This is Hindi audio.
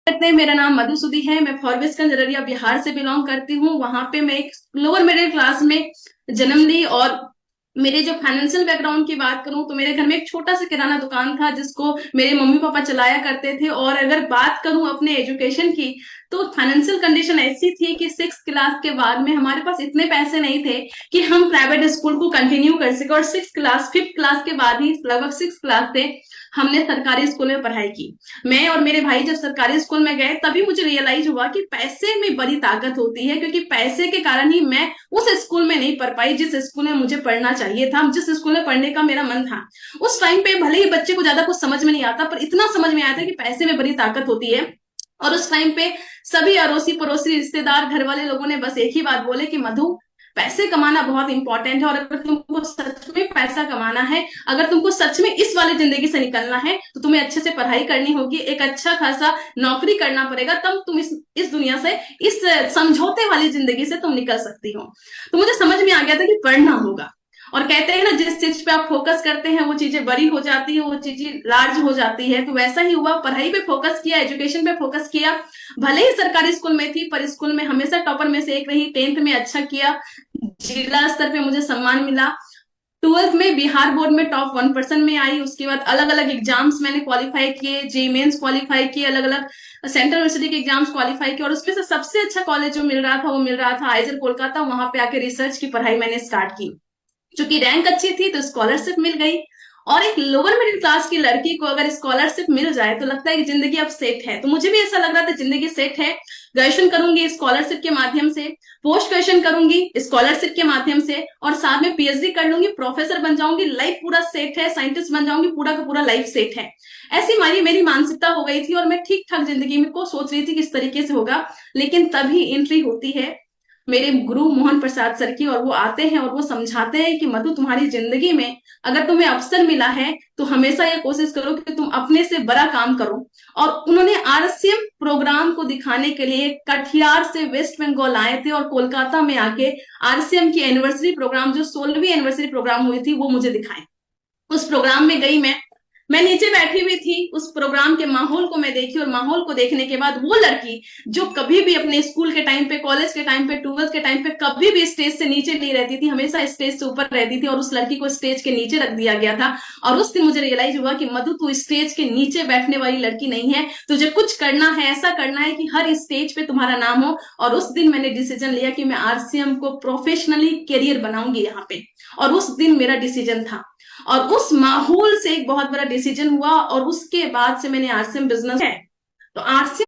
करते हैं। मेरा नाम मधुसूदी है। मैं फॉरबिसगंज अररिया बिहार से बिलोंग करती हूँ। वहां पे मैं एक लोअर मिडिल क्लास में जन्म ली। और मेरे जो फाइनेंशियल बैकग्राउंड की बात करूं तो मेरे घर में एक छोटा सा किराना दुकान था जिसको मेरे मम्मी पापा चलाया करते थे। और अगर बात करूं अपने एजुकेशन की तो फाइनेंशियल कंडीशन ऐसी थी कि 6 क्लास के बाद में हमारे पास इतने पैसे नहीं थे कि हम प्राइवेट स्कूल को कंटिन्यू कर सके। और 6 क्लास 5th क्लास के बाद ही लगभग 6 क्लास से हमने सरकारी स्कूल में पढ़ाई की। मैं और मेरे भाई जब सरकारी स्कूल में गए तभी मुझे रियलाइज हुआ कि पैसे में बड़ी ताकत होती है, क्योंकि पैसे के कारण ही मैं उस स्कूल में नहीं पढ़ पाई जिस स्कूल में मुझे पढ़ना चाहिए था, जिस स्कूल में पढ़ने का मेरा मन था। उस टाइम पे भले ही बच्चे को ज्यादा कुछ समझ में नहीं आता, पर इतना समझ में आया था कि पैसे में बड़ी ताकत होती है। और उस टाइम पे सभी अड़ोसी पड़ोसी रिश्तेदार घर वाले लोगों ने बस एक ही बात बोले कि मधु, पैसे कमाना बहुत इंपॉर्टेंट है। और अगर तुमको सच में पैसा कमाना है, अगर तुमको सच में इस वाले जिंदगी से निकलना है, तो तुम्हें अच्छे से पढ़ाई करनी होगी, एक अच्छा खासा नौकरी करना पड़ेगा, तब तुम इस दुनिया से, इस समझौते वाली जिंदगी से तुम निकल सकती हो। तो मुझे समझ में आ गया था कि पढ़ना होगा। और कहते हैं ना, जिस चीज पे आप फोकस करते हैं वो चीजें बड़ी हो जाती है, वो चीजें लार्ज हो जाती है। तो वैसा ही हुआ, पढ़ाई पे फोकस किया, एजुकेशन पे फोकस किया। भले ही सरकारी स्कूल में थी, पर स्कूल में हमेशा टॉपर में से एक रही। 10th में अच्छा किया, जिला स्तर पे मुझे सम्मान मिला। 12th में बिहार बोर्ड में टॉप 1% में आई। उसके बाद अलग अलग एग्जाम्स मैंने क्वालिफाई किए, जे मेंस क्वालिफाई किए, अलग अलग सेंट्रल यूनिवर्सिटी के एग्जाम्स क्वालिफाई किए। और उसमें से सबसे अच्छा कॉलेज जो मिल रहा था वो मिल रहा था आईजर कोलकाता। वहां पे आके रिसर्च की पढ़ाई मैंने स्टार्ट की। चूंकि रैंक अच्छी थी तो स्कॉलरशिप मिल गई। और एक लोअर मिडिल क्लास की लड़की को अगर स्कॉलरशिप मिल जाए तो लगता है कि जिंदगी अब सेट है। तो मुझे भी ऐसा लग रहा था जिंदगी सेट है। ग्रेजुएशन करूंगी स्कॉलरशिप के माध्यम से, पोस्ट ग्रेजुएशन करूंगी स्कॉलरशिप के माध्यम से, और साथ में पीएचडी कर लूंगी, प्रोफेसर बन जाऊंगी, लाइफ पूरा सेट है, साइंटिस्ट बन जाऊंगी, पूरा का पूरा लाइफ सेट है। ऐसी मेरी मानसिकता हो गई थी और मैं ठीक ठाक जिंदगी में को सोच रही थी किस तरीके से होगा। लेकिन तभी एंट्री होती है मेरे गुरु मोहन प्रसाद सर की। और वो आते हैं और वो समझाते हैं कि मधु, तुम्हारी जिंदगी में अगर तुम्हें अवसर मिला है तो हमेशा ये कोशिश करो कि तुम अपने से बड़ा काम करो। और उन्होंने आरसीएम प्रोग्राम को दिखाने के लिए कटिहार से वेस्ट बंगाल आए थे और कोलकाता में आके आरसीएम की एनिवर्सरी प्रोग्राम, जो 16वीं एनिवर्सरी प्रोग्राम हुई थी, वो मुझे दिखाए। उस प्रोग्राम में गई मैं नीचे बैठी हुई थी। उस प्रोग्राम के माहौल को मैं देखी, और माहौल को देखने के बाद वो लड़की जो कभी भी अपने स्कूल के टाइम पे, कॉलेज के टाइम पे, 12th के टाइम पे कभी भी स्टेज से नीचे नहीं रहती थी, हमेशा स्टेज से ऊपर रहती थी, और उस लड़की को स्टेज के नीचे रख दिया गया था। और उस दिन मुझे रियलाइज हुआ कि मधु, तू स्टेज के नीचे बैठने वाली लड़की नहीं है, तुझे कुछ करना है, ऐसा करना है कि हर स्टेज पे तुम्हारा नाम हो। और उस दिन मैंने डिसीजन लिया कि मैं आरसीएम को प्रोफेशनली करियर बनाऊंगी यहाँ पे। और उस दिन मेरा डिसीजन था। और उस माहौल से एक बहुत बड़ा डिसीजन हुआ, और उसके बाद से मैंने आरसीएम बिजनेस है। तो आरसीएम